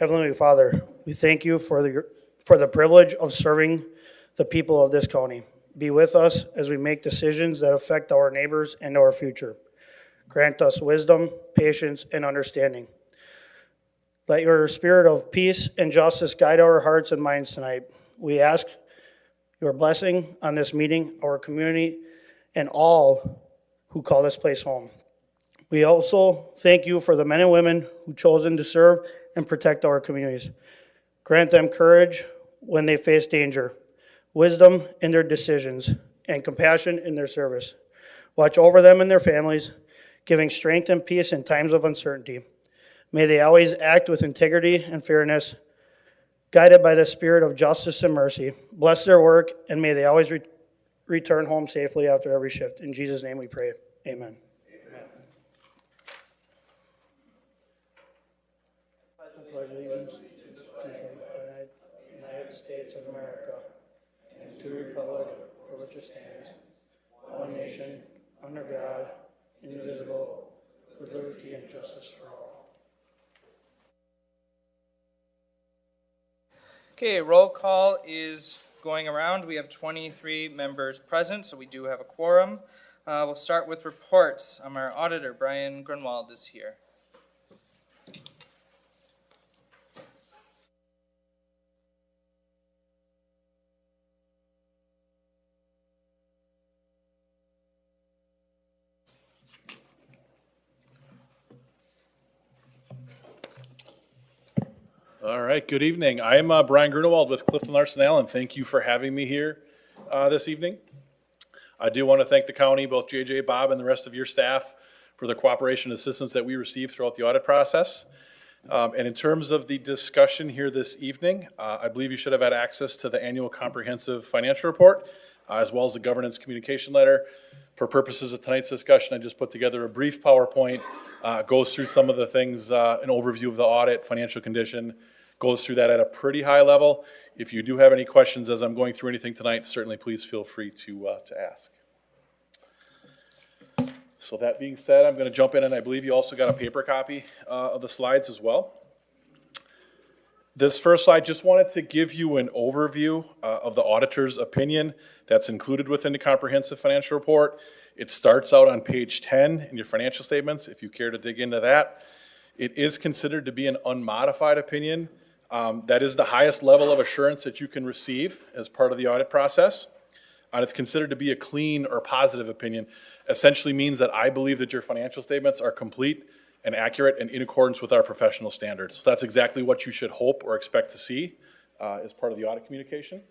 Heavenly Father, we thank you for the privilege of serving the people of this county. Be with us as we make decisions that affect our neighbors and our future. Grant us wisdom, patience, and understanding. Let your spirit of peace and justice guide our hearts and minds tonight. We ask your blessing on this meeting, our community, and all who call this place home. We also thank you for the men and women who chosen to serve and protect our communities. Grant them courage when they face danger, wisdom in their decisions, and compassion in their service. Watch over them and their families, giving strength and peace in times of uncertainty. May they always act with integrity and fairness, guided by the spirit of justice and mercy. Bless their work, and may they always return home safely after every shift. In Jesus' name we pray. Amen. I pledge allegiance to the United States of America and to the republic for which it stands, one nation, under God, indivisible, with liberty and justice for all. Okay, roll call is going around. We have 23 members present, so we do have a quorum. We'll start with reports. Our auditor, Brian Grunwald, is here. All right, good evening. I'm Brian Grunewald with Clifton Larson Allen. Thank you for having me here this evening. I do want to thank the county, both JJ, Bob, and the rest of your staff for the cooperation and assistance that we received throughout the audit process. And in terms of the discussion here this evening, I believe you should have had access to the annual comprehensive financial report, as well as the governance communication letter. For purposes of tonight's discussion, I just put together a brief PowerPoint, goes through some of the things, an overview of the audit, financial condition, goes through that at a pretty high level. If you do have any questions as I'm going through anything tonight, certainly please feel free to ask. So that being said, I'm going to jump in, and I believe you also got a paper copy of the slides as well. This first slide, just wanted to give you an overview of the auditor's opinion that's included within the comprehensive financial report. It starts out on page 10 in your financial statements, if you care to dig into that. It is considered to be an unmodified opinion. That is the highest level of assurance that you can receive as part of the audit process. And it's considered to be a clean or positive opinion. Essentially means that I believe that your financial statements are complete and accurate and in accordance with our professional standards. So that's exactly what you should hope or expect to see as part of the audit communication.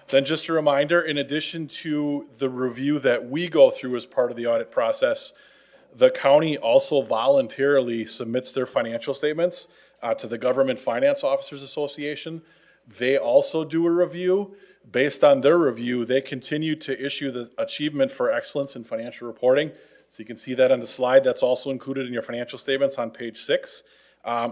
Then just a reminder, in addition to the review that we go through as part of the audit process, the county also voluntarily submits their financial statements to the Government Finance Officers Association. They also do a review. Based on their review, they continue to issue the Achievement for Excellence in Financial Reporting. So you can see that on the slide. That's also included in your financial statements on page 6.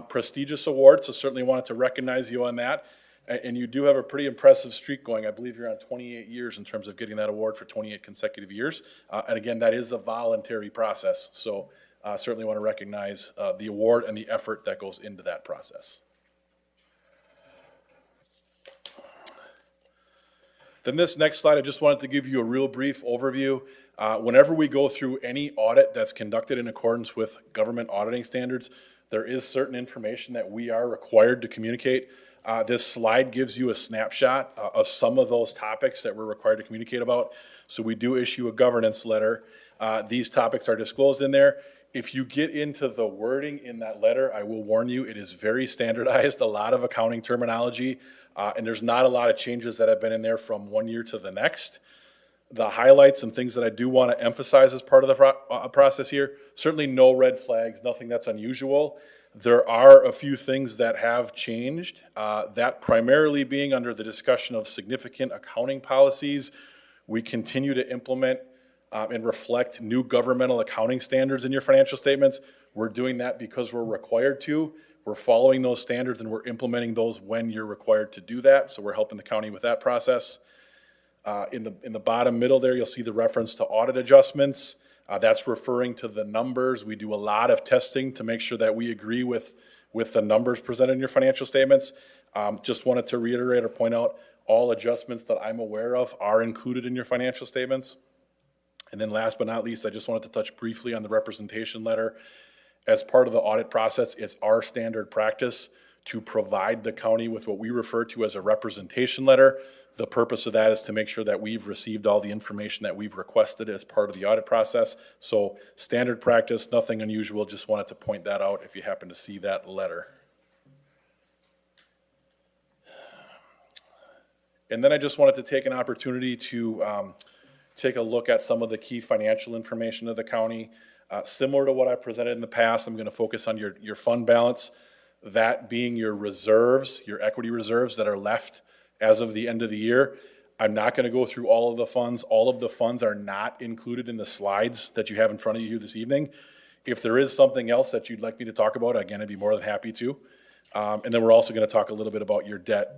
Prestigious award, so certainly wanted to recognize you on that. And you do have a pretty impressive streak going. I believe you're on 28 years in terms of getting that award for 28 consecutive years. And again, that is a voluntary process. So certainly want to recognize the award and the effort that goes into that process. Then this next slide, I just wanted to give you a real brief overview. Whenever we go through any audit that's conducted in accordance with government auditing standards, there is certain information that we are required to communicate. This slide gives you a snapshot of some of those topics that we're required to communicate about. So we do issue a governance letter. These topics are disclosed in there. If you get into the wording in that letter, I will warn you, it is very standardized, a lot of accounting terminology, and there's not a lot of changes that have been in there from one year to the next. The highlights and things that I do want to emphasize as part of the process here, certainly no red flags, nothing that's unusual. There are a few things that have changed, that primarily being under the discussion of significant accounting policies. We continue to implement and reflect new governmental accounting standards in your financial statements. We're doing that because we're required to. We're following those standards and we're implementing those when you're required to do that. So we're helping the county with that process. In the bottom middle there, you'll see the reference to audit adjustments. That's referring to the numbers. We do a lot of testing to make sure that we agree with the numbers presented in your financial statements. Just wanted to reiterate or point out, all adjustments that I'm aware of are included in your financial statements. And then last but not least, I just wanted to touch briefly on the representation letter. As part of the audit process, it's our standard practice to provide the county with what we refer to as a representation letter. The purpose of that is to make sure that we've received all the information that we've requested as part of the audit process. So standard practice, nothing unusual, just wanted to point that out if you happen to see that letter. And then I just wanted to take an opportunity to take a look at some of the key financial information of the county. Similar to what I presented in the past, I'm going to focus on your fund balance, that being your reserves, your equity reserves that are left as of the end of the year. I'm not going to go through all of the funds. All of the funds are not included in the slides that you have in front of you this evening. If there is something else that you'd like me to talk about, again, I'd be more than happy to. And then we're also going to talk a little bit about your debt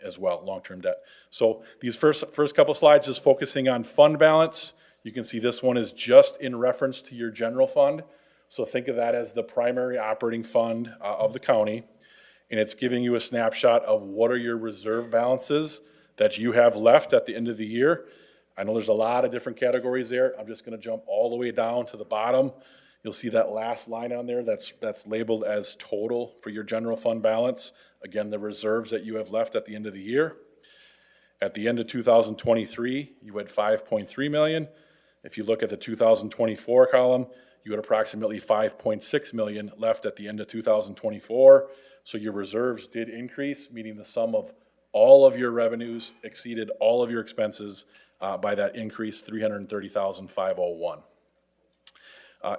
as well, long-term debt. So these first couple slides is focusing on fund balance. You can see this one is just in reference to your general fund. So think of that as the primary operating fund of the county. And it's giving you a snapshot of what are your reserve balances that you have left at the end of the year. I know there's a lot of different categories there. I'm just going to jump all the way down to the bottom. You'll see that last line on there that's labeled as total for your general fund balance. Again, the reserves that you have left at the end of the year. At the end of 2023, you had 5.3 million. If you look at the 2024 column, you had approximately 5.6 million left at the end of 2024. So your reserves did increase, meaning the sum of all of your revenues exceeded all of your expenses by that increase, 330,501.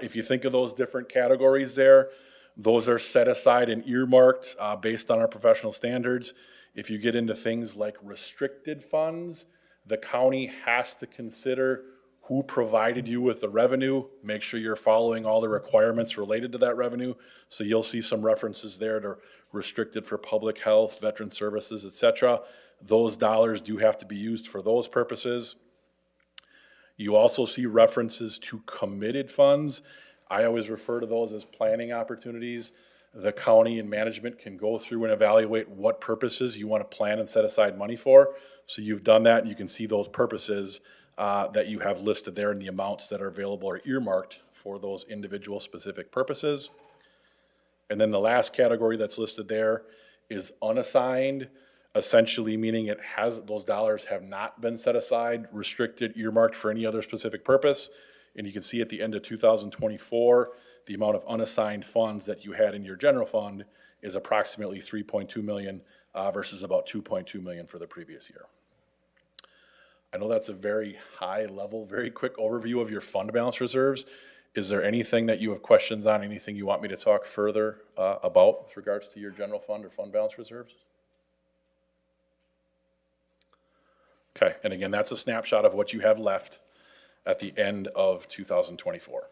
If you think of those different categories there, those are set aside and earmarked based on our professional standards. If you get into things like restricted funds, the county has to consider who provided you with the revenue, make sure you're following all the requirements related to that revenue. So you'll see some references there to restricted for public health, veteran services, etc. Those dollars do have to be used for those purposes. You also see references to committed funds. I always refer to those as planning opportunities. The county and management can go through and evaluate what purposes you want to plan and set aside money for. So you've done that, and you can see those purposes that you have listed there and the amounts that are available or earmarked for those individual specific purposes. And then the last category that's listed there is unassigned, essentially meaning those dollars have not been set aside, restricted, earmarked for any other specific purpose. And you can see at the end of 2024, the amount of unassigned funds that you had in your general fund is approximately 3.2 million versus about 2.2 million for the previous year. I know that's a very high level, very quick overview of your fund balance reserves. Is there anything that you have questions on, anything you want me to talk further about with regards to your general fund or fund balance reserves? Okay, and again, that's a snapshot of what you have left at the end of 2024.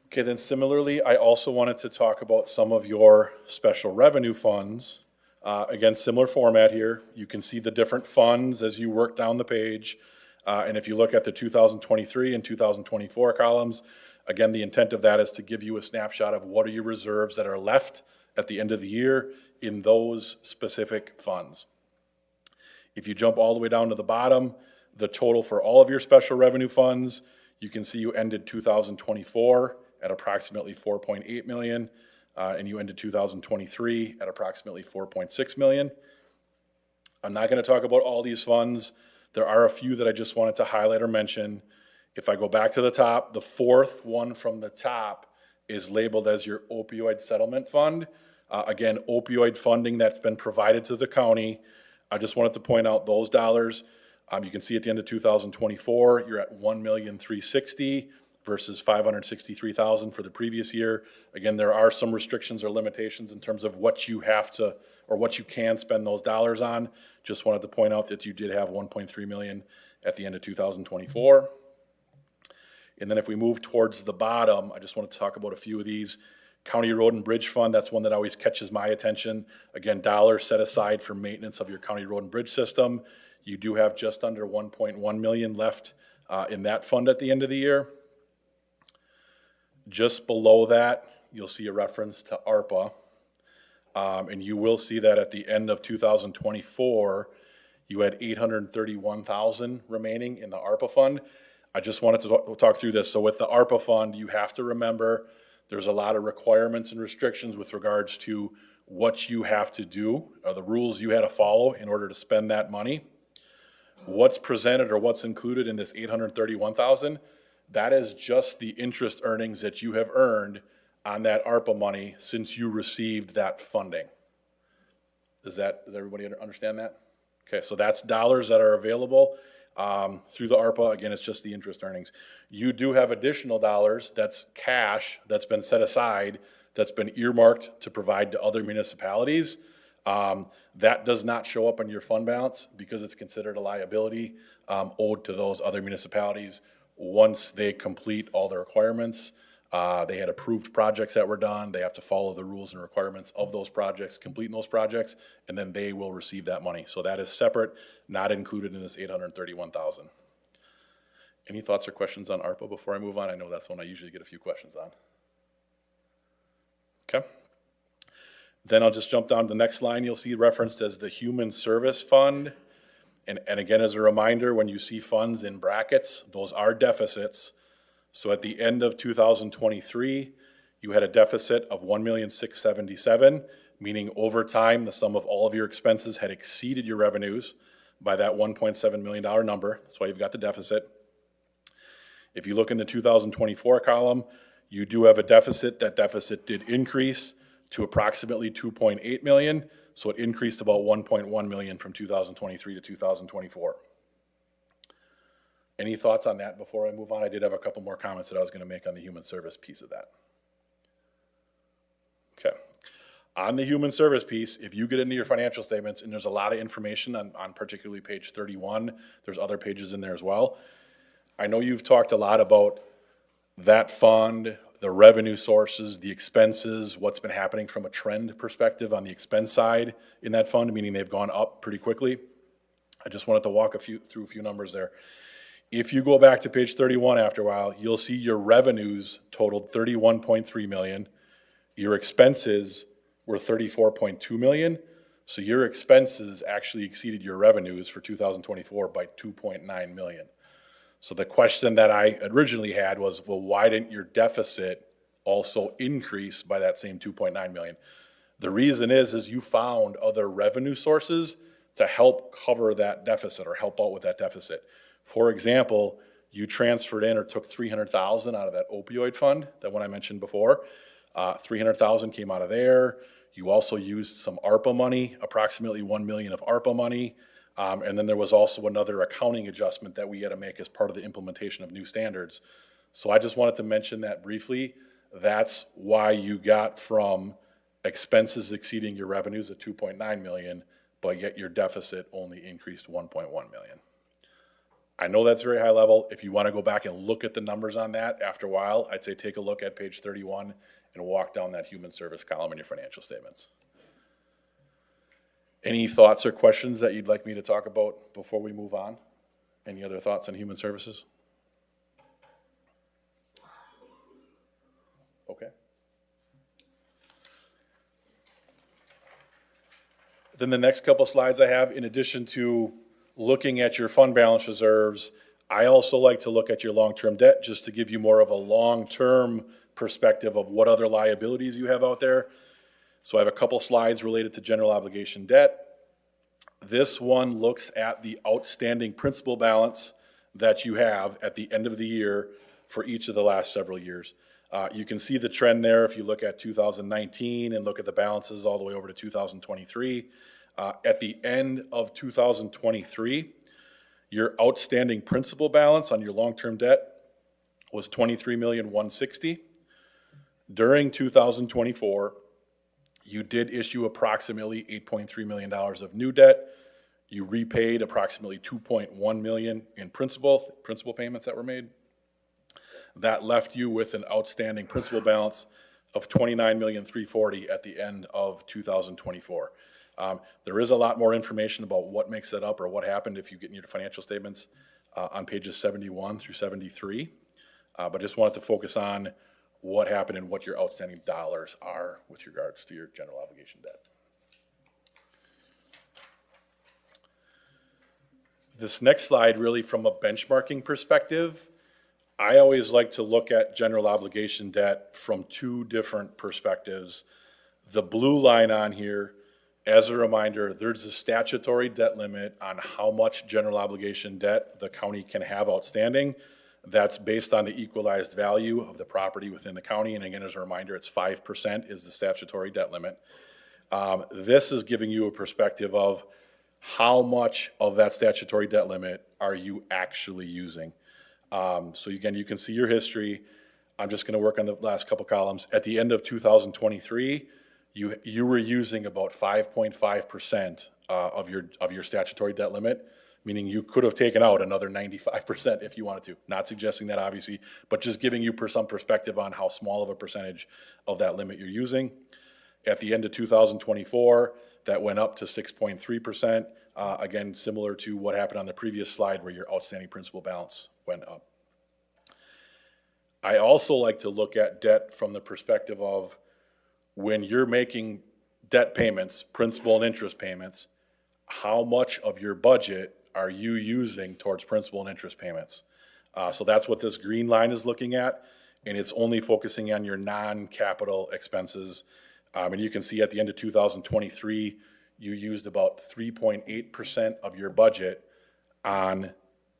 Okay, then similarly, I also wanted to talk about some of your special revenue funds. Again, similar format here. You can see the different funds as you work down the page. And if you look at the 2023 and 2024 columns, again, the intent of that is to give you a snapshot of what are your reserves that are left at the end of the year in those specific funds. If you jump all the way down to the bottom, the total for all of your special revenue funds, you can see you ended 2024 at approximately 4.8 million. And you ended 2023 at approximately 4.6 million. I'm not going to talk about all these funds. There are a few that I just wanted to highlight or mention. If I go back to the top, the fourth one from the top is labeled as your opioid settlement fund. Again, opioid funding that's been provided to the county. I just wanted to point out those dollars. You can see at the end of 2024, you're at 1,360,000 versus 563,000 for the previous year. Again, there are some restrictions or limitations in terms of what you have to or what you can spend those dollars on. Just wanted to point out that you did have 1.3 million at the end of 2024. And then if we move towards the bottom, I just want to talk about a few of these. County Road and Bridge Fund, that's one that always catches my attention. Again, dollars set aside for maintenance of your county road and bridge system. You do have just under 1.1 million left in that fund at the end of the year. Just below that, you'll see a reference to ARPA. And you will see that at the end of 2024, you had 831,000 remaining in the ARPA fund. I just wanted to talk through this. So with the ARPA fund, you have to remember there's a lot of requirements and restrictions with regards to what you have to do, or the rules you had to follow in order to spend that money. What's presented or what's included in this 831,000, that is just the interest earnings that you have earned on that ARPA money since you received that funding. Does everybody understand that? Okay, so that's dollars that are available through the ARPA. Again, it's just the interest earnings. You do have additional dollars, that's cash, that's been set aside, that's been earmarked to provide to other municipalities. That does not show up on your fund balance because it's considered a liability owed to those other municipalities once they complete all the requirements. They had approved projects that were done. They have to follow the rules and requirements of those projects, completing those projects, and then they will receive that money. So that is separate, not included in this 831,000. Any thoughts or questions on ARPA before I move on? I know that's one I usually get a few questions on. Okay. Then I'll just jump down to the next line. You'll see referenced as the Human Service Fund. And again, as a reminder, when you see funds in brackets, those are deficits. So at the end of 2023, you had a deficit of $1,677,000, meaning over time, the sum of all of your expenses had exceeded your revenues by that $1.7 million number. That's why you've got the deficit. If you look in the 2024 column, you do have a deficit. That deficit did increase to approximately 2.8 million. So it increased about 1.1 million from 2023 to 2024. Any thoughts on that before I move on? I did have a couple more comments that I was going to make on the human service piece of that. Okay. On the human service piece, if you get into your financial statements, and there's a lot of information on particularly page 31, there's other pages in there as well. I know you've talked a lot about that fund, the revenue sources, the expenses, what's been happening from a trend perspective on the expense side in that fund, meaning they've gone up pretty quickly. I just wanted to walk through a few numbers there. If you go back to page 31 after a while, you'll see your revenues totaled 31.3 million. Your expenses were 34.2 million. So your expenses actually exceeded your revenues for 2024 by 2.9 million. So the question that I originally had was, well, why didn't your deficit also increase by that same 2.9 million? The reason is you found other revenue sources to help cover that deficit or help out with that deficit. For example, you transferred in or took $300,000 out of that opioid fund, that one I mentioned before. $300,000 came out of there. You also used some ARPA money, approximately $1 million of ARPA money. And then there was also another accounting adjustment that we had to make as part of the implementation of new standards. So I just wanted to mention that briefly. That's why you got from expenses exceeding your revenues of 2.9 million, but yet your deficit only increased 1.1 million. I know that's very high level. If you want to go back and look at the numbers on that after a while, I'd say take a look at page 31 and walk down that human service column in your financial statements. Any thoughts or questions that you'd like me to talk about before we move on? Any other thoughts on human services? Okay. Then the next couple slides I have, in addition to looking at your fund balance reserves, I also like to look at your long-term debt just to give you more of a long-term perspective of what other liabilities you have out there. So I have a couple slides related to general obligation debt. This one looks at the outstanding principal balance that you have at the end of the year for each of the last several years. You can see the trend there if you look at 2019 and look at the balances all the way over to 2023. At the end of 2023, your outstanding principal balance on your long-term debt was $23,160,000. During 2024, you did issue approximately $8.3 million of new debt. You repaid approximately $2.1 million in principal payments that were made. That left you with an outstanding principal balance of $29,340,000 at the end of 2024. There is a lot more information about what makes that up or what happened if you get in your financial statements on pages 71 through 73. But just wanted to focus on what happened and what your outstanding dollars are with regards to your general obligation debt. This next slide, really from a benchmarking perspective, I always like to look at general obligation debt from two different perspectives. The blue line on here, as a reminder, there's a statutory debt limit on how much general obligation debt the county can have outstanding. That's based on the equalized value of the property within the county. And again, as a reminder, it's 5% is the statutory debt limit. This is giving you a perspective of how much of that statutory debt limit are you actually using. So again, you can see your history. I'm just gonna work on the last couple columns. At the end of 2023, you were using about 5.5% of your statutory debt limit, meaning you could have taken out another 95% if you wanted to. Not suggesting that obviously, but just giving you some perspective on how small of a percentage of that limit you're using. At the end of 2024, that went up to 6.3%. Again, similar to what happened on the previous slide where your outstanding principal balance went up. I also like to look at debt from the perspective of when you're making debt payments, principal and interest payments, how much of your budget are you using towards principal and interest payments? So that's what this green line is looking at, and it's only focusing on your non-capital expenses. And you can see at the end of 2023, you used about 3.8% of your budget on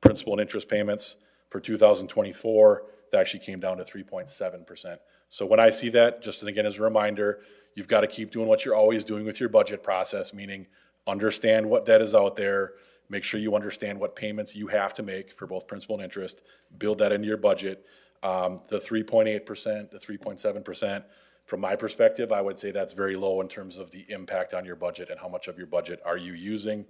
principal and interest payments. For 2024, that actually came down to 3.7%. So when I see that, just again as a reminder, you've got to keep doing what you're always doing with your budget process, meaning understand what debt is out there, make sure you understand what payments you have to make for both principal and interest, build that into your budget. The 3.8%, the 3.7%, from my perspective, I would say that's very low in terms of the impact on your budget and how much of your budget are you using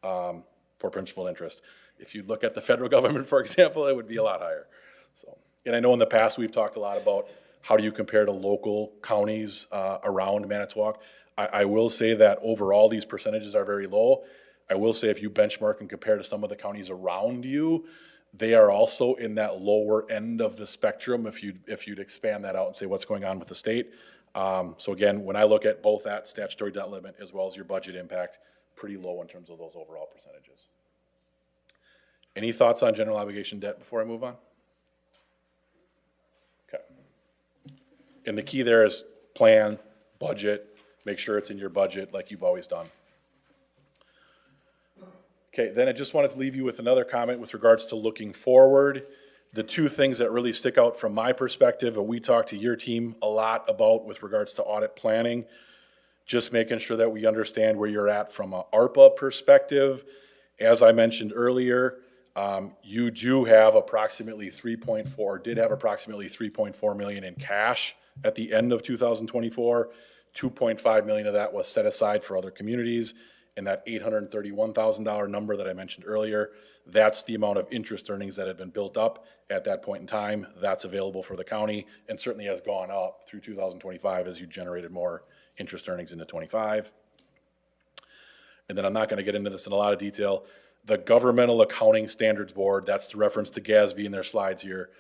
for principal and interest. If you look at the federal government, for example, it would be a lot higher. So, and I know in the past we've talked a lot about how do you compare to local counties around Manitowoc. I will say that overall these percentages are very low. I will say if you benchmark and compare to some of the counties around you, they are also in that lower end of the spectrum if you'd expand that out and say what's going on with the state. So again, when I look at both that statutory debt limit as well as your budget impact, pretty low in terms of those overall percentages. Any thoughts on general obligation debt before I move on? Okay. And the key there is plan, budget, make sure it's in your budget like you've always done. Okay, then I just wanted to leave you with another comment with regards to looking forward. The two things that really stick out from my perspective, and we talk to your team a lot about with regards to audit planning, just making sure that we understand where you're at from a ARPA perspective. As I mentioned earlier, you do have approximately 3.4 million in cash at the end of 2024. 2.5 million of that was set aside for other communities. And that $831,000 number that I mentioned earlier, that's the amount of interest earnings that had been built up at that point in time. That's available for the county and certainly has gone up through 2025 as you generated more interest earnings into 25. And then I'm not going to get into this in a lot of detail. The Governmental Accounting Standards Board, that's the reference to GASB in their slides here.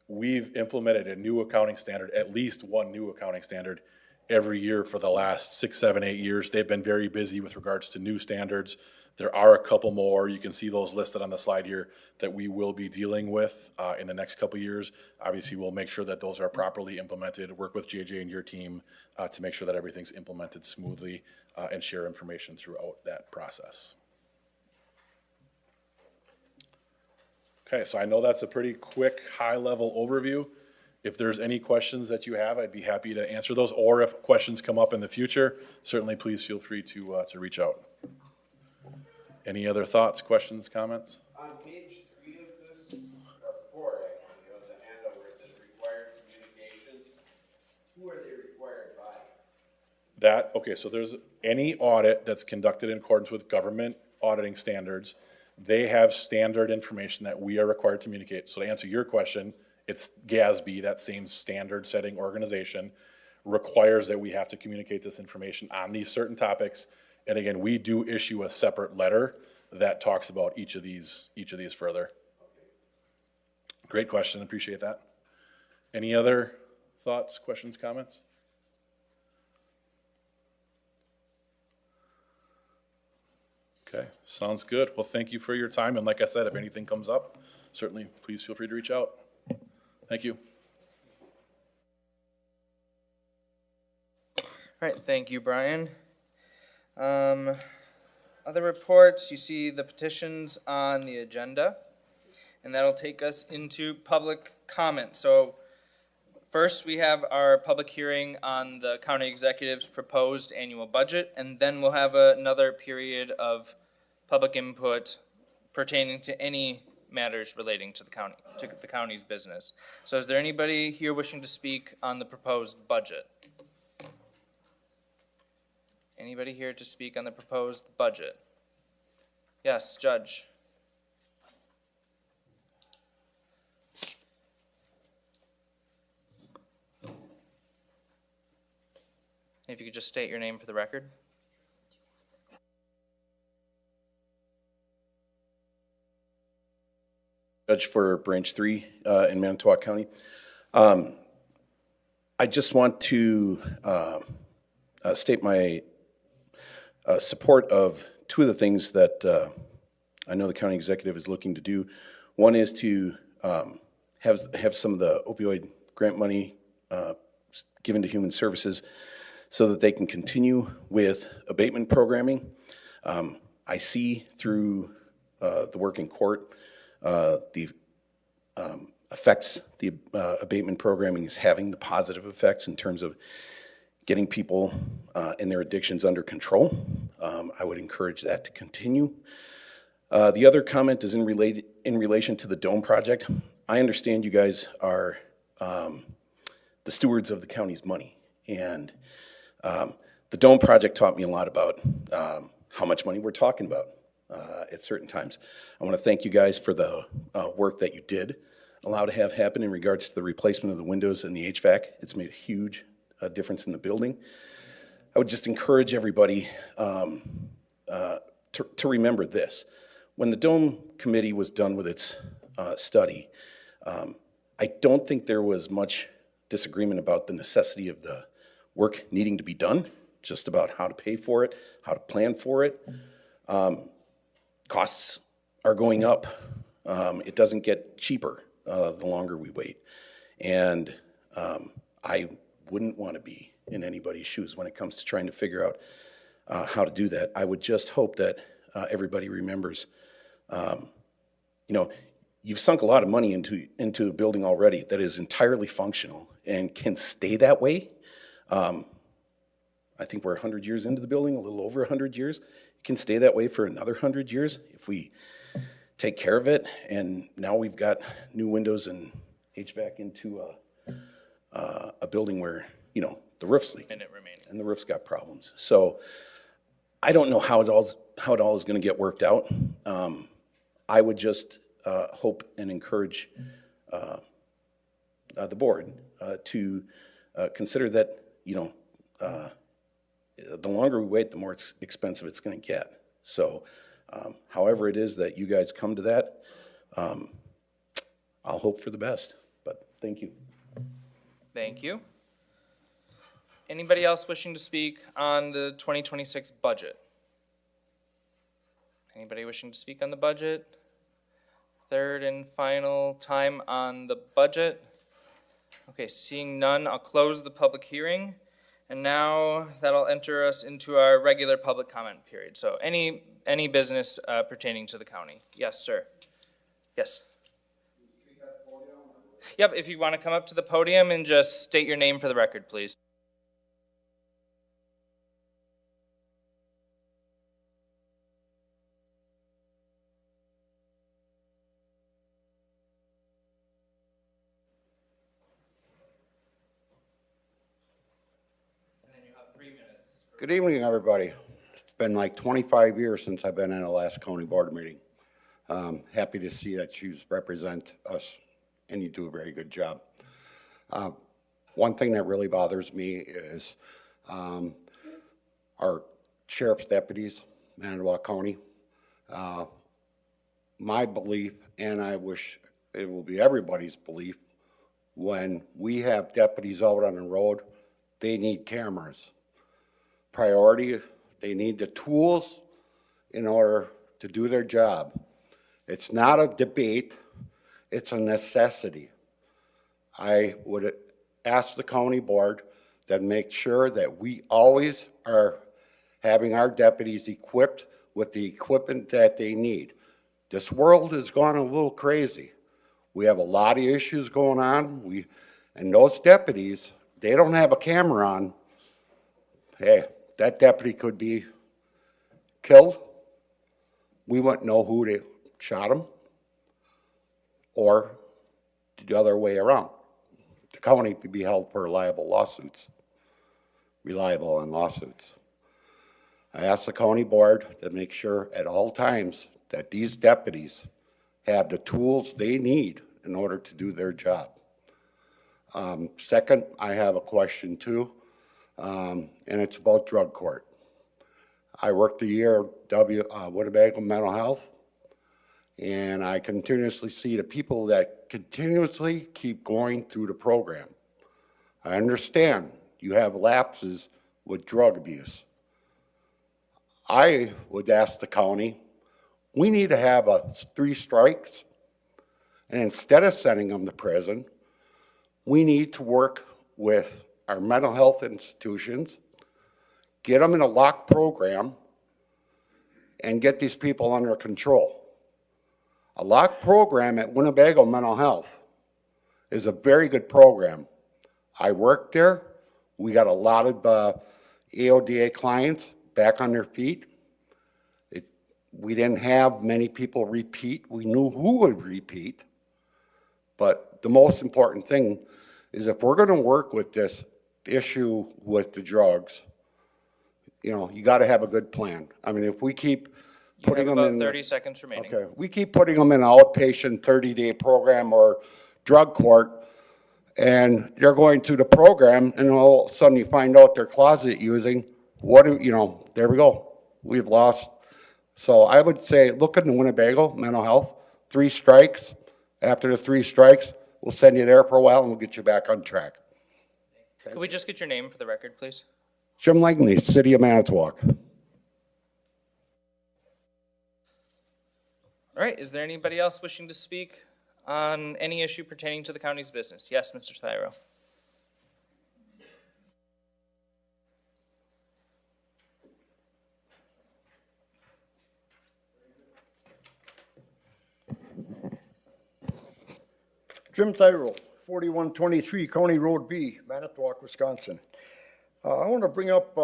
We've implemented a new accounting standard, at least one new accounting standard every year for the last 6, 7, 8 years. They've been very busy with regards to new standards. There are a couple more. You can see those listed on the slide here that we will be dealing with in the next couple years. Obviously, we'll make sure that those are properly implemented, work with JJ and your team to make sure that everything's implemented smoothly and share information throughout that process. Okay, so I know that's a pretty quick, high-level overview. If there's any questions that you have, I'd be happy to answer those, or if questions come up in the future, certainly please feel free to reach out. Any other thoughts, questions, comments? On page 3 of this, or 4 actually, of the handout where it says required communications, who are they required by? Okay, so there's any audit that's conducted in accordance with government auditing standards, they have standard information that we are required to communicate. So to answer your question, it's GASB, that same standard setting organization, requires that we have to communicate this information on these certain topics. And again, we do issue a separate letter that talks about each of these further. Great question, appreciate that. Any other thoughts, questions, comments? Okay, sounds good. Well, thank you for your time, and like I said, if anything comes up, certainly please feel free to reach out. Thank you. All right, thank you, Brian. Other reports, you see the petitions on the agenda, and that'll take us into public comment. So first, we have our public hearing on the county executive's proposed annual budget, and then we'll have another period of public input pertaining to any matters relating to the county's business. So is there anybody here wishing to speak on the proposed budget? Anybody here to speak on the proposed budget? Yes, Judge. If you could just state your name for the record. Judge for Branch 3 in Manitowoc County. I just want to state my support of two of the things that I know the county executive is looking to do. One is to have some of the opioid grant money given to Human Services so that they can continue with abatement programming. I see through the work in court the effects the abatement programming is having, the positive effects in terms of getting people and their addictions under control. I would encourage that to continue. The other comment is in relation to the Dome project. I understand you guys are the stewards of the county's money, and the Dome project taught me a lot about how much money we're talking about at certain times. I want to thank you guys for the work that you did allow to have happen in regards to the replacement of the windows and the HVAC. It's made a huge difference in the building. I would just encourage everybody to remember this. When the Dome Committee was done with its study, I don't think there was much disagreement about the necessity of the work needing to be done, just about how to pay for it, how to plan for it. Costs are going up. It doesn't get cheaper the longer we wait. And I wouldn't want to be in anybody's shoes when it comes to trying to figure out how to do that. I would just hope that everybody remembers, you've sunk a lot of money into a building already that is entirely functional and can stay that way. I think we're 100 years into the building, a little over 100 years. It can stay that way for another 100 years if we take care of it. And now we've got new windows and HVAC into a building where, the roof's leaking. And the roof's got problems. So I don't know how it all is going to get worked out. I would just hope and encourage the board to consider that, the longer we wait, the more expensive it's going to get. So however it is that you guys come to that, I'll hope for the best. But thank you. Thank you. Anybody else wishing to speak on the 2026 budget? Anybody wishing to speak on the budget? Third and final time on the budget. Okay, seeing none, I'll close the public hearing. And now that'll enter us into our regular public comment period. So any business pertaining to the county. Yes, sir. Yes. Yep, if you want to come up to the podium and just state your name for the record, please. Good evening, everybody. It's been like 25 years since I've been in a last county board meeting. Happy to see that you represent us, and you do a very good job. One thing that really bothers me is our sheriff's deputies, Manitowoc County. My belief, and I wish it will be everybody's belief, when we have deputies out on the road, they need cameras. Priority, they need the tools in order to do their job. It's not a debate, it's a necessity. I would ask the county board to make sure that we always are having our deputies equipped with the equipment that they need. This world has gone a little crazy. We have a lot of issues going on. And those deputies, they don't have a camera on. Hey, that deputy could be killed. We wouldn't know who they shot him, or the other way around. The county could be held for reliable on lawsuits. I asked the county board to make sure at all times that these deputies have the tools they need in order to do their job. Second, I have a question too, and it's about drug court. I worked a year at Winnebago Mental Health, and I continuously see the people that continuously keep going through the program. I understand you have lapses with drug abuse. I would ask the county, we need to have 3 strikes, and instead of sending them to prison, we need to work with our mental health institutions, get them in a locked program, and get these people under control. A locked program at Winnebago Mental Health is a very good program. I worked there. We got a lot of AODA clients back on their feet. We didn't have many people repeat. We knew who would repeat. But the most important thing is if we're going to work with this issue with the drugs, you know, you got to have a good plan. I mean, if we keep You putting have them about in 30 seconds remaining. okay, we keep putting them in an outpatient 30-day program or drug court, and they're going through the program, and all of a sudden you find out they're closet using. There we go. We've lost. So I would say, look into Winnebago Mental Health, 3 strikes. After the 3 strikes, we'll send you there for a while and we'll get you back on track. Could we just get your name for the record, please? Jim Langley, City of Manitowoc. All right, is there anybody else wishing to speak on any issue pertaining to the county's business? Yes, Mr. Thyro. Jim Tyrell, 4123 County Road B, Manitowoc, Wisconsin. I want to bring up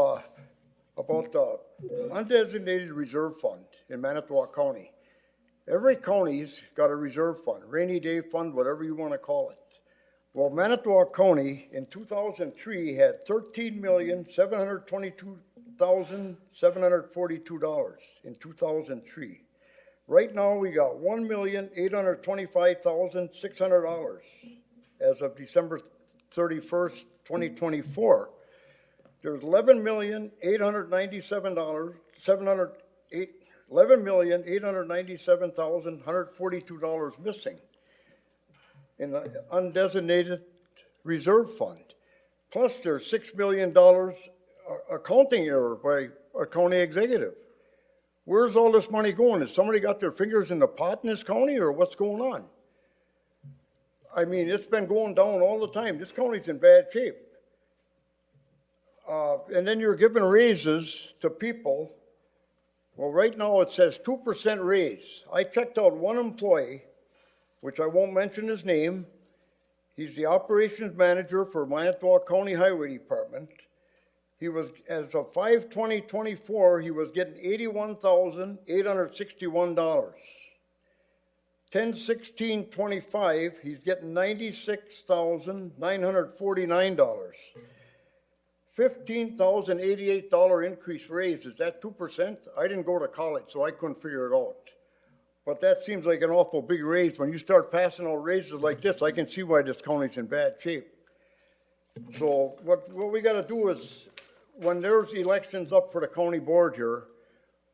about the undesignated reserve fund in Manitowoc County. Every county's got a reserve fund, rainy day fund, whatever you want to call it. Well, Manitowoc County in 2003 had $13,722,742 in 2003. Right now, we got $1,825,600 as of December 31st, 2024. There's $11,897,142 missing in the undesignated reserve fund. Plus, there's $6 million accounting error by a county executive. Where's all this money going? Has somebody got their fingers in the pot in this county, or what's going on? I mean, it's been going down all the time. This county's in bad shape. And then you're giving raises to people. Well, right now it says 2% raise. I checked out one employee, which I won't mention his name. He's the operations manager for Manitowoc County Highway Department. He was, as of 5/20/24, he was getting $81,861. 10/16/25, he's getting $96,949. $15,088 increase raise. Is that 2%? I didn't go to college, so I couldn't figure it out. But that seems like an awful big raise. When you start passing out raises like this, I can see why this county's in bad shape. So what we gotta do is, when there's elections up for the county board here,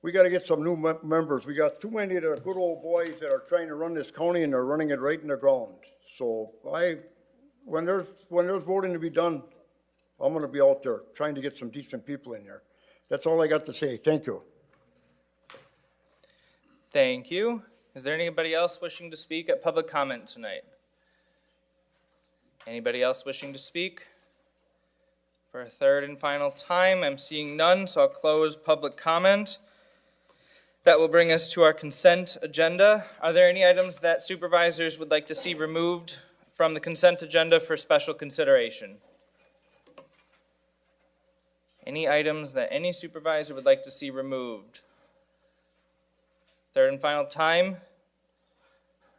we gotta get some new members. We got too many of the good old boys that are trying to run this county and they're running it right in the ground. So when there's voting to be done, I'm gonna be out there trying to get some decent people in there. That's all I got to say. Thank you. Thank you. Is there anybody else wishing to speak at public comment tonight? Anybody else wishing to speak? For a third and final time, I'm seeing none, so I'll close public comment. That will bring us to our consent agenda. Are there any items that supervisors would like to see removed from the consent agenda for special consideration? Any items that any supervisor would like to see removed? Third and final time.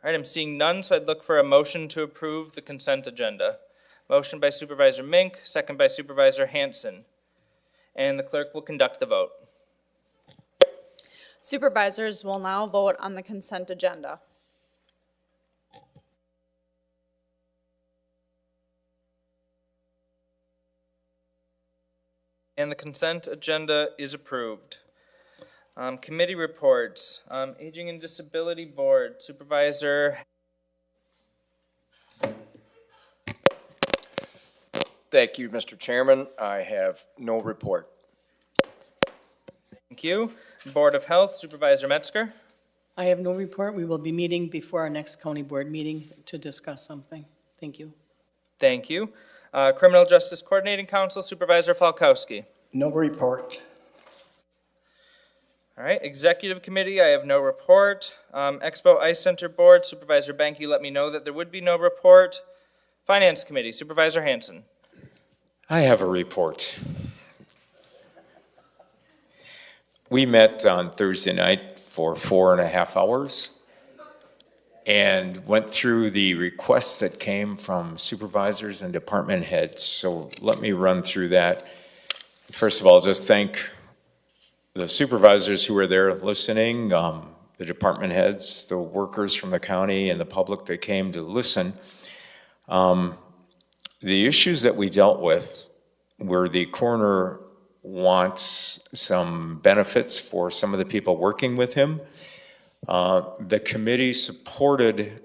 All right, I'm seeing none, so I'd look for a motion to approve the consent agenda. Motion by Supervisor Mink, second by Supervisor Hanson. And the clerk will conduct the vote. Supervisors will now vote on the consent agenda. And the consent agenda is approved. Committee reports, Aging and Disability Board, Supervisor. Thank you, Mr. Chairman. I have no report. Thank you. Board of Health, Supervisor Metzger. I have no report. We will be meeting before our next county board meeting to discuss something. Thank you. Thank you. Criminal Justice Coordinating Council, Supervisor Falkowski. No report. All right, Executive Committee, I have no report. Expo Ice Center Board, Supervisor Banky let me know that there would be no report. Finance Committee, Supervisor Hanson. I have a report. We met on Thursday night for 4.5 hours and went through the requests that came from supervisors and department heads. So let me run through that. First of all, just thank the supervisors who were there listening, the department heads, the workers from the county, and the public that came to listen. The issues that we dealt with were the coroner wants some benefits for some of the people working with him. The committee supported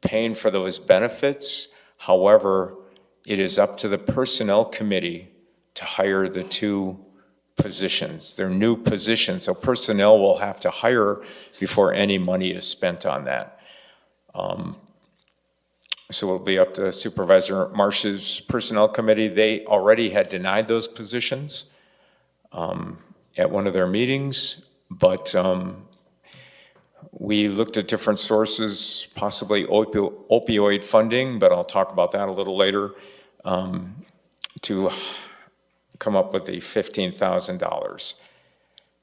paying for those benefits. However, it is up to the personnel committee to hire the two positions. They're new positions, so personnel will have to hire before any money is spent on that. So it'll be up to Supervisor Marsh's personnel committee. They already had denied those positions at one of their meetings, but we looked at different sources, possibly opioid funding, but I'll talk about that a little later, to come up with the $15,000.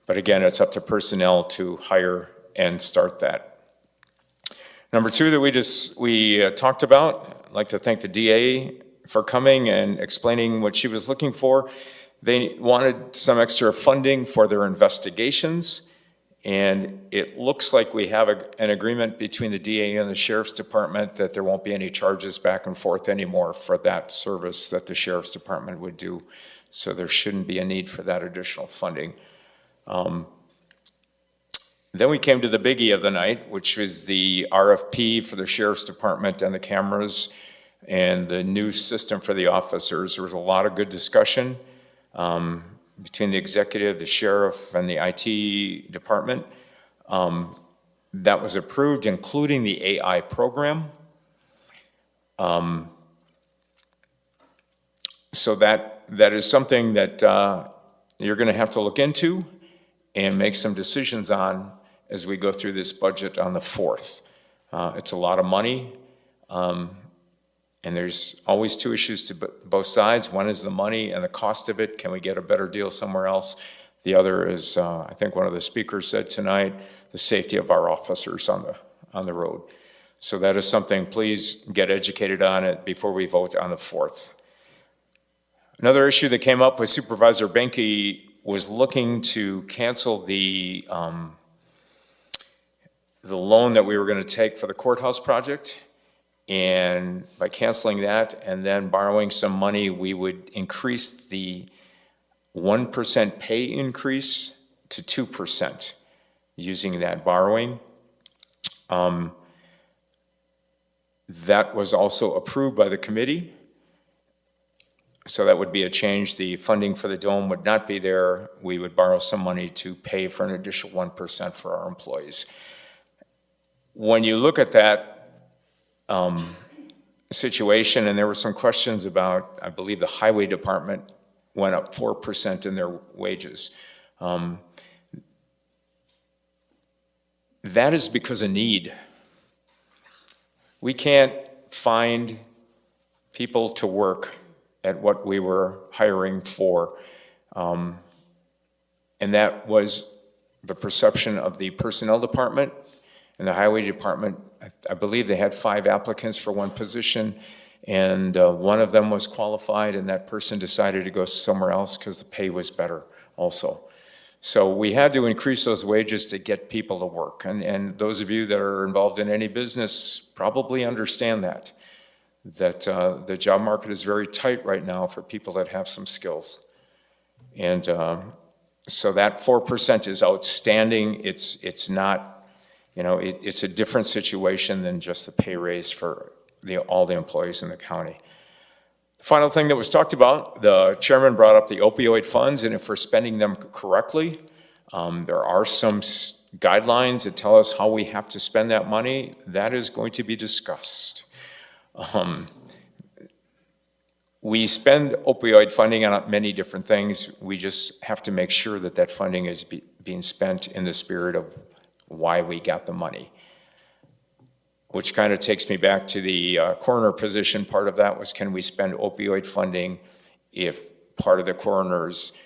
But again, it's up to personnel to hire and start that. Number two that we talked about, I'd like to thank the DA for coming and explaining what she was looking for. They wanted some extra funding for their investigations, and it looks like we have an agreement between the DA and the Sheriff's Department that there won't be any charges back and forth anymore for that service that the Sheriff's Department would do. So there shouldn't be a need for that additional funding. Then we came to the biggie of the night, which was the RFP for the Sheriff's Department and the cameras and the new system for the officers. There was a lot of good discussion between the executive, the sheriff, and the IT department. That was approved, including the AI program. So that is something that you're going to have to look into and make some decisions on as we go through this budget on the 4th. It's a lot of money, and there's always two issues to both sides. One is the money and the cost of it. Can we get a better deal somewhere else? The other is, I think one of the speakers said tonight, the safety of our officers on the road. So that is something, please get educated on it before we vote on the 4th. Another issue that came up with Supervisor Benke was looking to cancel the loan that we were going to take for the courthouse project. And by canceling that and then borrowing some money, we would increase the 1% pay increase to 2% using that borrowing. That was also approved by the committee. So that would be a change. The funding for the dome would not be there. We would borrow some money to pay for an additional 1% for our employees. When you look at that situation, and there were some questions about, I believe the highway department went up 4% in their wages. That is because of need. We can't find people to work at what we were hiring for. And that was the perception of the personnel department and the highway department. I believe they had 5 applicants for one position, and one of them was qualified, and that person decided to go somewhere else because the pay was better also. So we had to increase those wages to get people to work. And those of you that are involved in any business probably understand that the job market is very tight right now for people that have some skills. And so that 4% is outstanding. It's not, it's a different situation than just the pay raise for all the employees in the county. The final thing that was talked about, the chairman brought up the opioid funds, and if we're spending them correctly, there are some guidelines that tell us how we have to spend that money. That is going to be discussed. We spend opioid funding on many different things. We just have to make sure that that funding is being spent in the spirit of why we got the money. Which kind of takes me back to the coroner position. Part of that was, can we spend opioid funding if part of the coroner's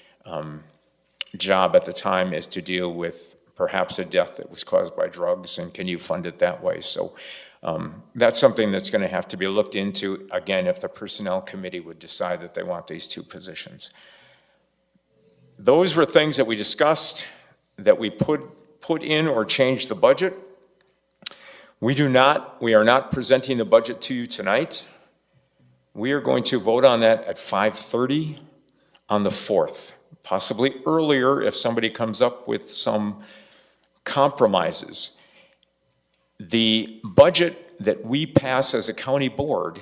job at the time is to deal with perhaps a death that was caused by drugs, and can you fund it that way? So that's something that's going to have to be looked into, again, if the personnel committee would decide that they want these 2 positions. Those were things that we discussed, that we put in or changed the budget. We are not presenting the budget to you tonight. We are going to vote on that at 5:30 on the 4th, possibly earlier if somebody comes up with some compromises. The budget that we pass as a county board,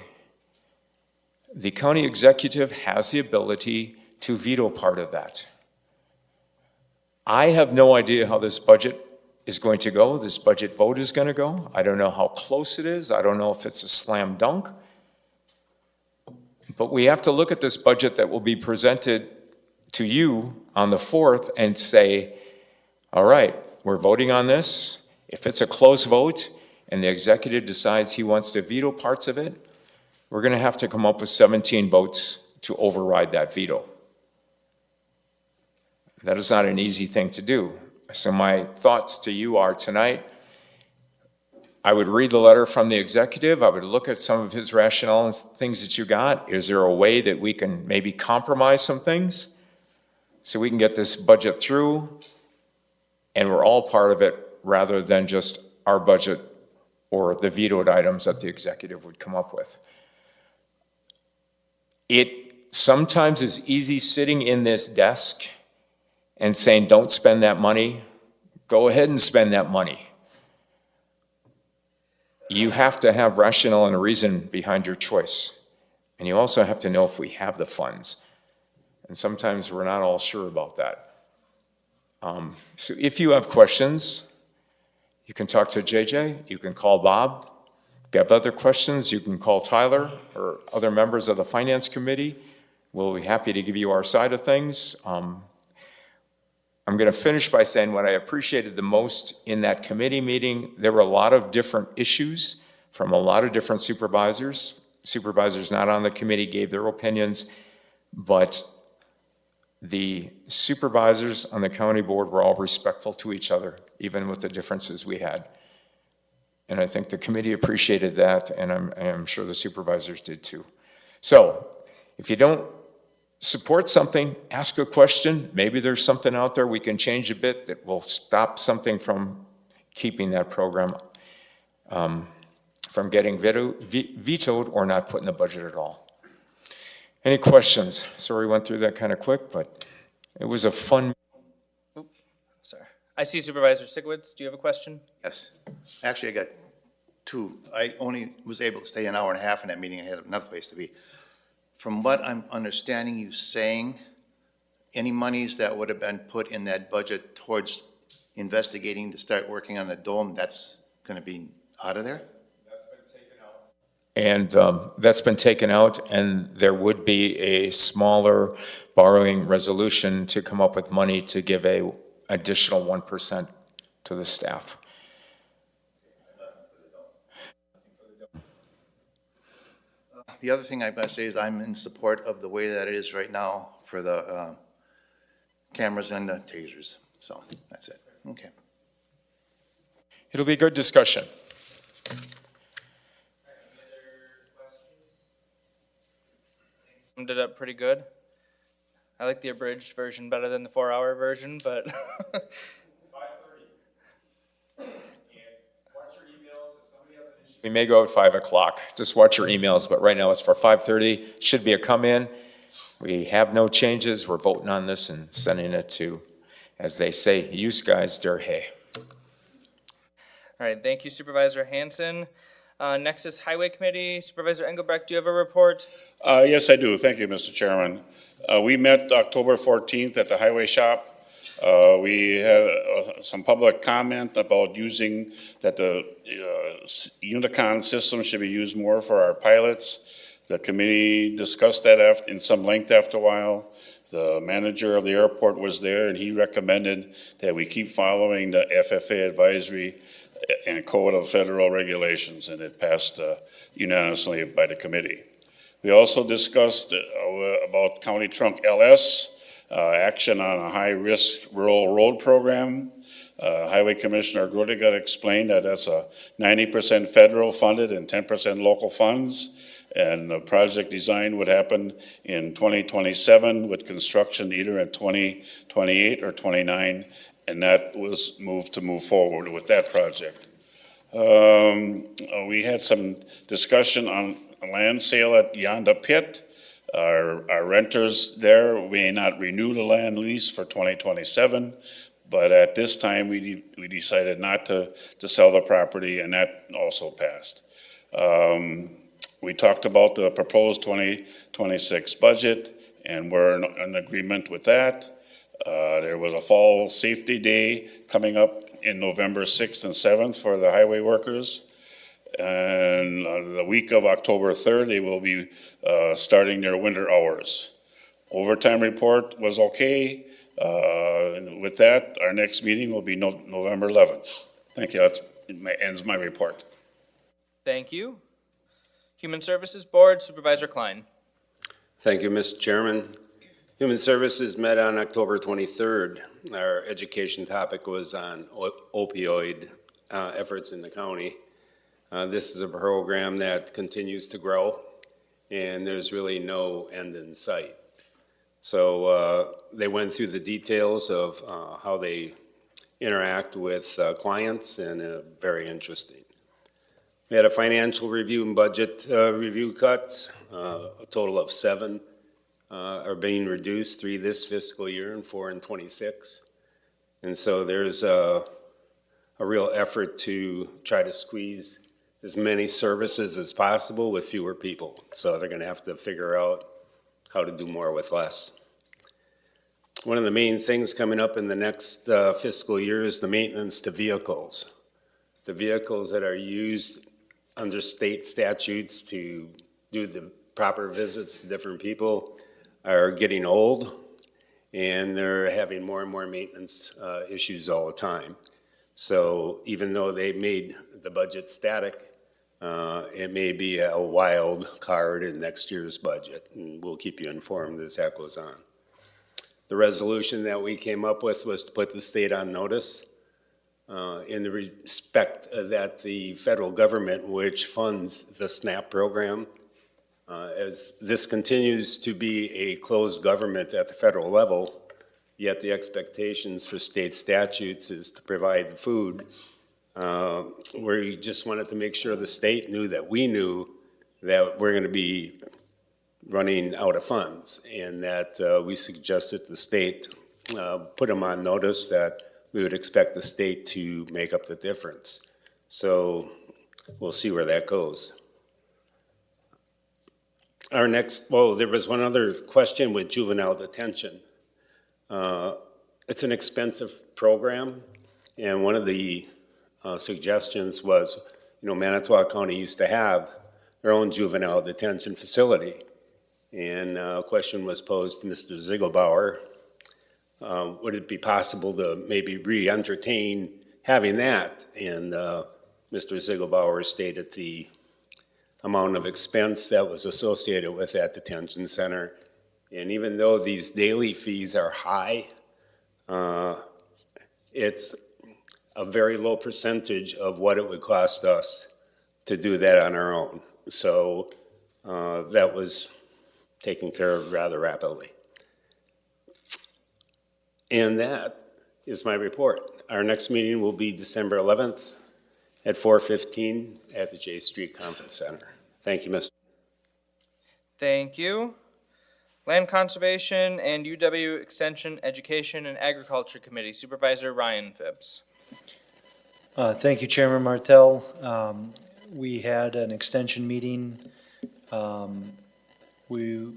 the county executive has the ability to veto part of that. I have no idea how this budget is going to go, this budget vote is going to go. I don't know how close it is. I don't know if it's a slam dunk. But we have to look at this budget that will be presented to you on the 4th and say, all right, we're voting on this. If it's a close vote and the executive decides he wants to veto parts of it, we're going to have to come up with 17 votes to override that veto. That is not an easy thing to do. So my thoughts to you are tonight, I would read the letter from the executive. I would look at some of his rationale and things that you got. Is there a way that we can maybe compromise some things so we can get this budget through and we're all part of it rather than just our budget or the vetoed items that the executive would come up with? It sometimes is easy sitting in this desk and saying, don't spend that money. Go ahead and spend that money. You have to have rationale and a reason behind your choice. And you also have to know if we have the funds. And sometimes we're not all sure about that. So if you have questions, you can talk to JJ, you can call Bob. If you have other questions, you can call Tyler or other members of the finance committee. We'll be happy to give you our side of things. I'm going to finish by saying what I appreciated the most in that committee meeting. There were a lot of different issues from a lot of different supervisors. Supervisors not on the committee gave their opinions, but the supervisors on the county board were all respectful to each other, even with the differences we had. And I think the committee appreciated that, and I'm sure the supervisors did too. So if you don't support something, ask a question. Maybe there's something out there we can change a bit that will stop something from keeping that program from getting vetoed or not put in the budget at all. Any questions? Sorry we went through that kind of quick, but it was a fun. Sorry. I see Supervisor Sigwitz. Do you have a question? Yes. Actually, I got two. I only was able to stay an hour and a half in that meeting. I had another place to be. From what I'm understanding you saying, any monies that would have been put in that budget towards investigating to start working on the dome, that's going to be out of there? And that's been taken out, and there would be a smaller borrowing resolution to come up with money to give a additional 1% to the staff. The other thing I've got to say is I'm in support of the way that it is right now for the cameras and the tasers. So that's it. Okay. It'll be a good discussion. Summed it up pretty good. I like the abridged version better than the 4-hour version, but 5:30. And watch your emails if somebody has an issue. We may go at 5 o'clock. Just watch your emails, but right now it's for 5:30. Should be a come-in. We have no changes. We're voting on this and sending it to, as they say, use guys der hay. all right, thank you Supervisor Hanson. Next is Highway Committee. Supervisor Engelbrecht, do you have a report? Yes, I do. Thank you, Mr. Chairman. We met October 14th at the highway shop. We had some public comment about using that the Unicon system should be used more for our pilots. The committee discussed that in some length after a while. The manager of the airport was there, and he recommended that we keep following the FFA advisory and Code of Federal Regulations, and it passed unanimously by the committee. We also discussed about County Trunk LS, action on a high-risk rural road program. Highway Commissioner Grudiga explained that that's a 90% federal funded and 10% local funds. And the project design would happen in 2027 with construction either in 2028 or 29. And that was moved forward with that project. We had some discussion on a land sale at Yonda Pit. Our renters there may not renew the land lease for 2027, but at this time we decided not to sell the property, and that also passed. We talked about the proposed 2026 budget, and we're in agreement with that. There was a fall safety day coming up in November 6th and 7th for the highway workers. And the week of October 3rd, they will be starting their winter hours. Overtime report was okay. And with that, our next meeting will be November 11th. Thank you. That ends my report. Thank you. Human Services Board, Supervisor Klein. Thank you, Mr. Chairman. Human Services met on October 23rd. Our education topic was on opioid efforts in the county. This is a program that continues to grow, and there's really no end in sight. So they went through the details of how they interact with clients, and very interesting. We had a financial review and budget review cuts. A total of 7 are being reduced, 3 this fiscal year and 4 in 26. And so there's a real effort to try to squeeze as many services as possible with fewer people. So they're going to have to figure out how to do more with less. One of the main things coming up in the next fiscal year is the maintenance to vehicles. The vehicles that are used under state statutes to do the proper visits to different people are getting old, and they're having more and more maintenance issues all the time. So even though they made the budget static, it may be a wild card in next year's budget, and we'll keep you informed as that goes on. The resolution that we came up with was to put the state on notice in the respect that the federal government, which funds the SNAP program, as this continues to be a closed government at the federal level, yet the expectations for state statutes is to provide the food. We just wanted to make sure the state knew that we knew that we're going to be running out of funds, and that we suggested the state put them on notice that we would expect the state to make up the difference. So we'll see where that goes. Our next, well, there was one other question with juvenile detention. It's an expensive program, and one of the suggestions was, Manitowoc County used to have their own juvenile detention facility. And a question was posed to Mr. Ziegelbauer, would it be possible to maybe re-entertain having that? And Mr. Ziegelbauer stated the amount of expense that was associated with that detention center. And even though these daily fees are high, it's a very low percentage of what it would cost us to do that on our own. So that was taken care of rather rapidly. And that is my report. Our next meeting will be December 11th at 4:15 at the J Street Conference Center. Thank you, Mr. Thank you. Land Conservation and UW Extension Education and Agriculture Committee, Supervisor Ryan Phipps. Thank you, Chairman Martell. We had an extension meeting. We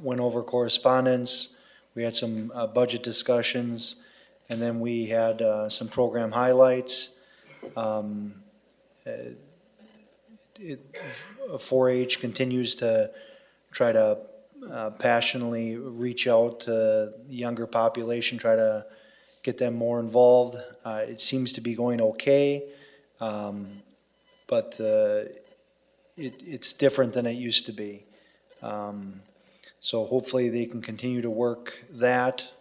went over correspondence. We had some budget discussions, and then we had some program highlights. 4-H continues to try to passionately reach out to the younger population, try to get them more involved. It seems to be going okay, but it's different than it used to be. So hopefully they can continue to work that.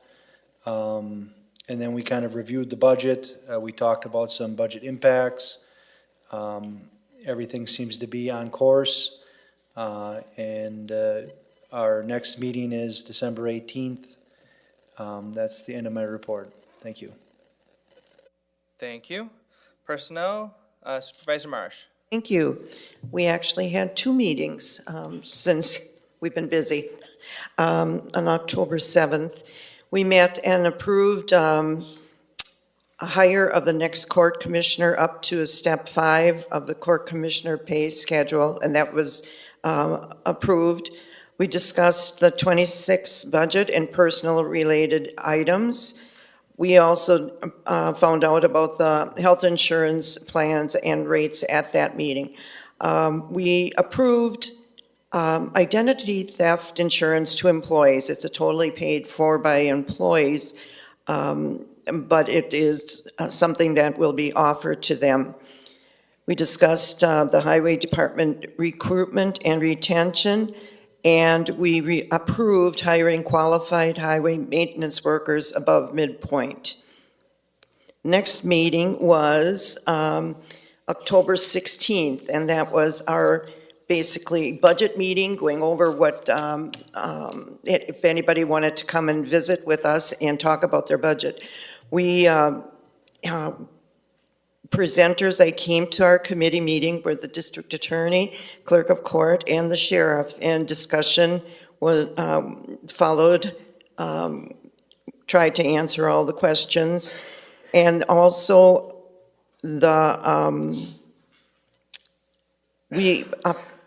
And then we kind of reviewed the budget. We talked about some budget impacts. Everything seems to be on course. And our next meeting is December 18th. That's the end of my report. Thank you. Thank you. Personnel, Supervisor Marsh. Thank you. We actually had two meetings since we've been busy. On October 7th, we met and approved a hire of the next court commissioner up to step 5 of the court commissioner pay schedule, and that was approved. We discussed the 26 budget and personal related items. We also found out about the health insurance plans and rates at that meeting. We approved identity theft insurance to employees. It's totally paid for by employees, but it is something that will be offered to them. We discussed the highway department recruitment and retention, and we approved hiring qualified highway maintenance workers above midpoint. Next meeting was October 16th, and that was our basically budget meeting, going over what, if anybody wanted to come and visit with us and talk about their budget. We, presenters that came to our committee meeting were the district attorney, clerk of court, and the sheriff, and discussion was followed, tried to answer all the questions, and also the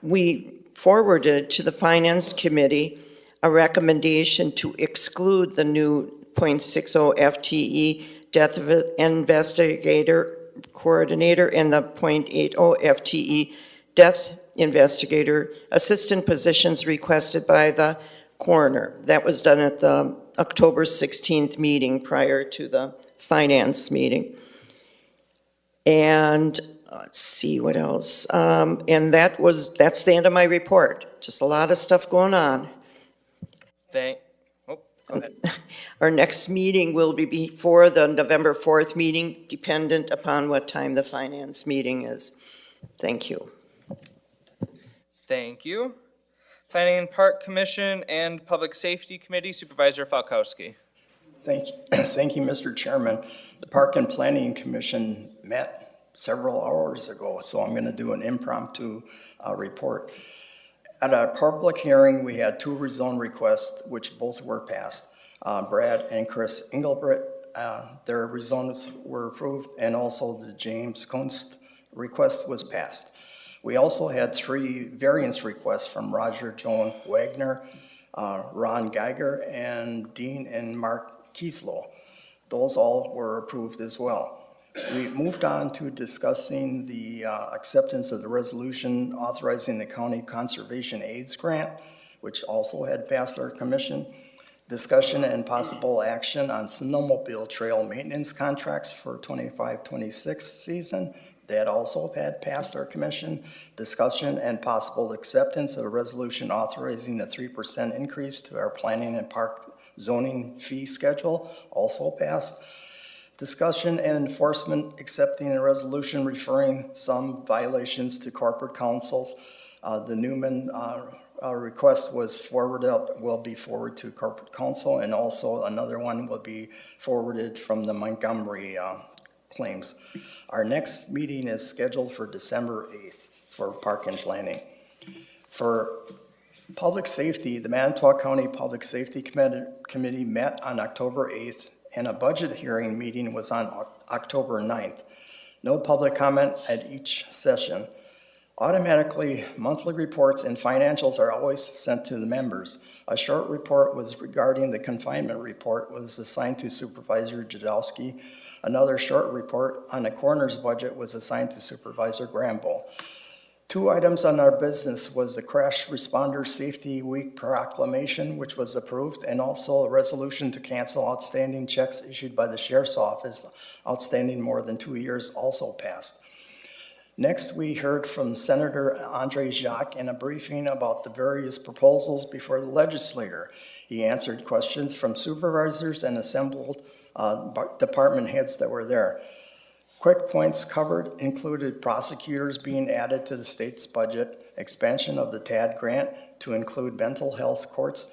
we forwarded to the finance committee a recommendation to exclude the new .60 FTE death investigator coordinator and the .80 FTE death investigator assistant positions requested by the coroner. That was done at the October 16th meeting prior to the finance meeting. And let's see what else. And that's the end of my report. Just a lot of stuff going on. Go ahead. Our next meeting will be before the November 4th meeting, dependent upon what time the finance meeting is. Thank you. Thank you. Planning and Park Commission and Public Safety Committee, Supervisor Falkowski. Thank you, Mr. Chairman. The Park and Planning Commission met several hours ago, so I'm going to do an impromptu report. At our public hearing, we had 2 rezone requests, which both were passed. Brad and Chris Engelbrecht, their rezones were approved, and also the James Kunst request was passed. We also had 3 variance requests from Roger Joan Wagner, Ron Geiger, and Dean and Mark Kieslow. Those all were approved as well. We moved on to discussing the acceptance of the resolution authorizing the county conservation aids grant, which also had passed our commission. Discussion and possible action on snowmobile trail maintenance contracts for 25-26 season. That also had passed our commission. Discussion and possible acceptance of a resolution authorizing a 3% increase to our planning and park zoning fee schedule, also passed. Discussion and enforcement accepting a resolution referring some violations to corporate councils. The Newman request was will be forwarded to corporate council, and also another one will be forwarded from the Montgomery claims. Our next meeting is scheduled for December 8th for Park and Planning. For Public Safety, the Manitowoc County Public Safety Committee met on October 8th, and a budget hearing meeting was on October 9th. No public comment at each session. Automatically, monthly reports and financials are always sent to the members. A short report was regarding the confinement report was assigned to Supervisor Jadowski. Another short report on the coroner's budget was assigned to Supervisor Gramble. 2 items on our business was the Crash Responder Safety Week proclamation, which was approved, and also a resolution to cancel outstanding checks issued by the Sheriff's Office, outstanding more than 2 years, also passed. Next, we heard from Senator Andre Jacques in a briefing about the various proposals before the legislature. He answered questions from supervisors and assembled department heads that were there. Quick points covered included prosecutors being added to the state's budget, expansion of the TAD grant to include mental health courts,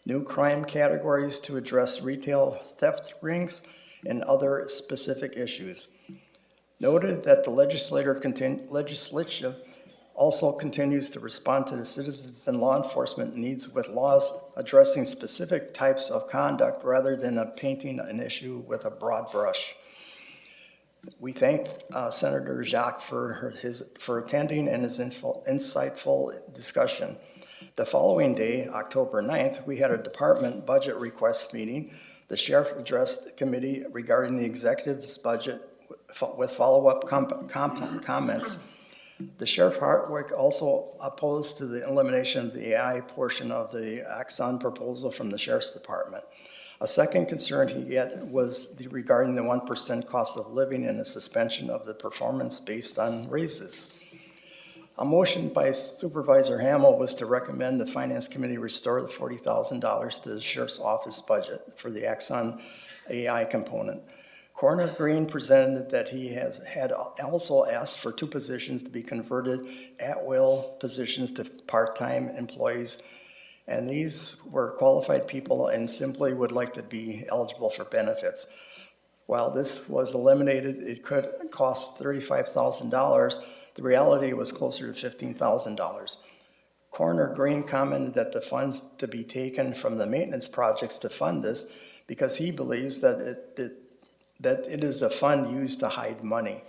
new crime categories to address retail theft rings, and other specific issues. Noted that the legislature also continues to respond to the citizens and law enforcement needs with laws addressing specific types of conduct rather than painting an issue with a broad brush. We thank Senator Jacques for attending and his insightful discussion. The following day, October 9th, we had a department budget request meeting. The sheriff addressed the committee regarding the executive's budget with follow-up comments. The Sheriff Hartwick also opposed to the elimination of the AI portion of the Axon proposal from the Sheriff's Department. A second concern he had was regarding the 1% cost of living and the suspension of the performance based on raises. A motion by Supervisor Hamel was to recommend the Finance Committee restore the $40,000 to the Sheriff's Office budget for the Axon AI component. Coroner Green presented that he had also asked for 2 positions to be converted at-will positions to part-time employees, and these were qualified people and simply would like to be eligible for benefits. While this was eliminated, it could cost $35,000. The reality was closer to $15,000. Coroner Green commented that the funds to be taken from the maintenance projects to fund this because he believes that it is a fund used to hide money.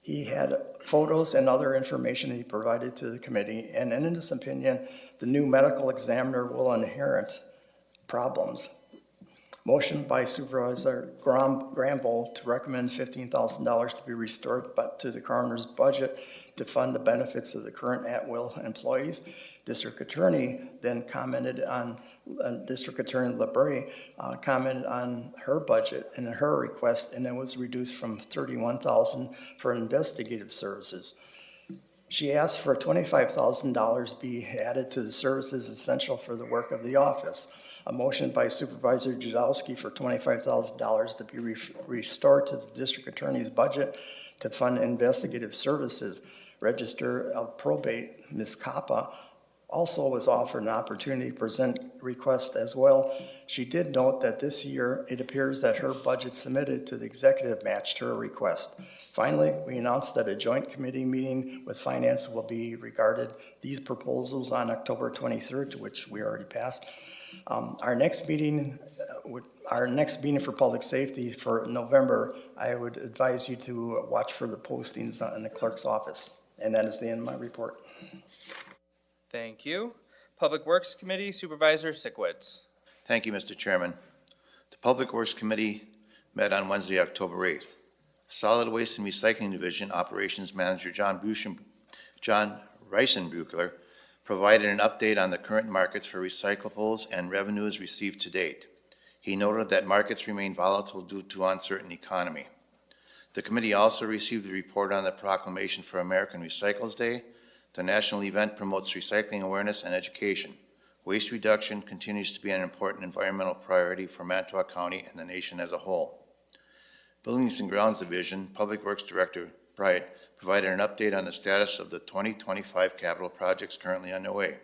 He had photos and other information he provided to the committee, and in his opinion, the new medical examiner will inherit problems. Motion by Supervisor Gramble to recommend $15,000 to be restored to the coroner's budget to fund the benefits of the current at-will employees. District Attorney then commented on District Attorney LeBray commented on her budget and her request, and it was reduced from $31,000 for investigative services. She asked for $25,000 be added to the services essential for the work of the office. A motion by Supervisor Jadowski for $25,000 to be restored to the District Attorney's budget to fund investigative services. Register of Probate, Ms. Kappa, also was offered an opportunity to present requests as well. She did note that this year, it appears that her budget submitted to the executive matched her request. Finally, we announced that a joint committee meeting with finance will be regarded these proposals on October 23rd, which we already passed. Our next meeting for public safety for November, I would advise you to watch for the postings in the clerk's office. And that is the end of my report. Thank you. Public Works Committee Supervisor Sikowitz. Thank you, Mr. Chairman. The Public Works Committee met on Wednesday, October 8th. Solid Waste and Recycling Division Operations Manager John Reisenbuchler provided an update on the current markets for recyclables and revenues received to date. He noted that markets remain volatile due to uncertain economy. The committee also received a report on the proclamation for American Recycles Day. The national event promotes recycling awareness and education. Waste reduction continues to be an important environmental priority for Manitowoc County and the nation as a whole. Buildings and Grounds Division Public Works Director Bright provided an update on the status of the 2025 capital projects currently underway.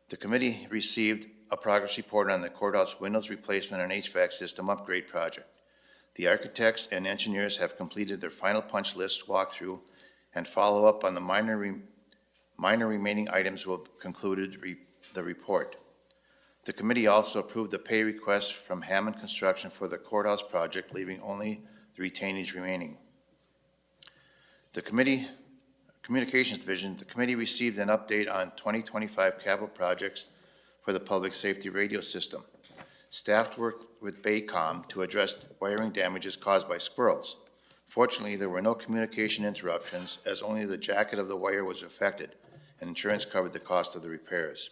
The committee received a progress report on the courthouse windows replacement and HVAC system upgrade project. The architects and engineers have completed their final punch list walkthrough, and follow-up on the minor remaining items will conclude the report. The committee also approved the pay request from Hammond Construction for the courthouse project, leaving only the retainage remaining. The Communications Division, the committee received an update on 2025 capital projects for the public safety radio system. Staff worked with Baycom to address wiring damages caused by squirrels. Fortunately, there were no communication interruptions, as only the jacket of the wire was affected, and insurance covered the cost of the repairs.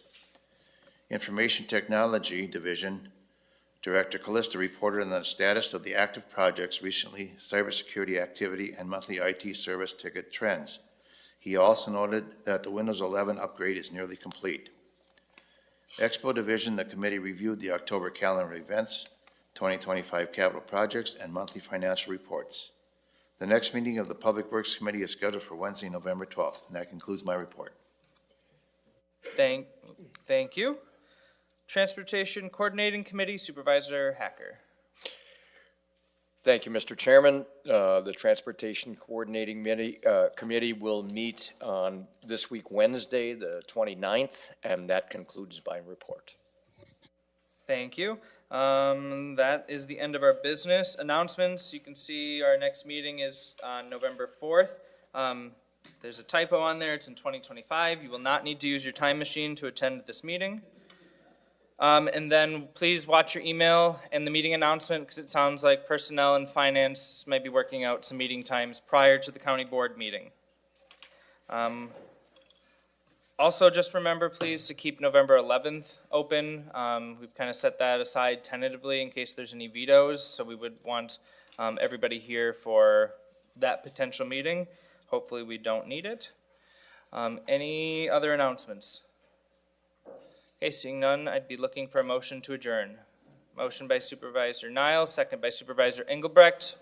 Information Technology Division Director Callista reported on the status of the active projects recently, cybersecurity activity, and monthly IT service ticket trends. He also noted that the Windows 11 upgrade is nearly complete. Expo Division, the committee reviewed the October calendar events, 2025 capital projects, and monthly financial reports. The next meeting of the Public Works Committee is scheduled for Wednesday, November 12th, and that concludes my report. Thank you. Transportation Coordinating Committee Supervisor Hacker. Thank you, Mr. Chairman. The Transportation Coordinating Committee will meet on this week, Wednesday, the 29th, and that concludes my report. Thank you. That is the end of our business announcements. You can see our next meeting is on November 4th. There's a typo on there. It's in 2025. You will not need to use your time machine to attend this meeting. And then please watch your email and the meeting announcement, because it sounds like personnel and finance might be working out some meeting times prior to the county board meeting. Also, just remember, please, to keep November 11th open. We've kind of set that aside tentatively in case there's any vetoes, so we would want everybody here for that potential meeting. Hopefully we don't need it. Any other announcements? Okay, seeing none, I'd be looking for a motion to adjourn. Motion by Supervisor Niles, second by Supervisor Engelbrecht.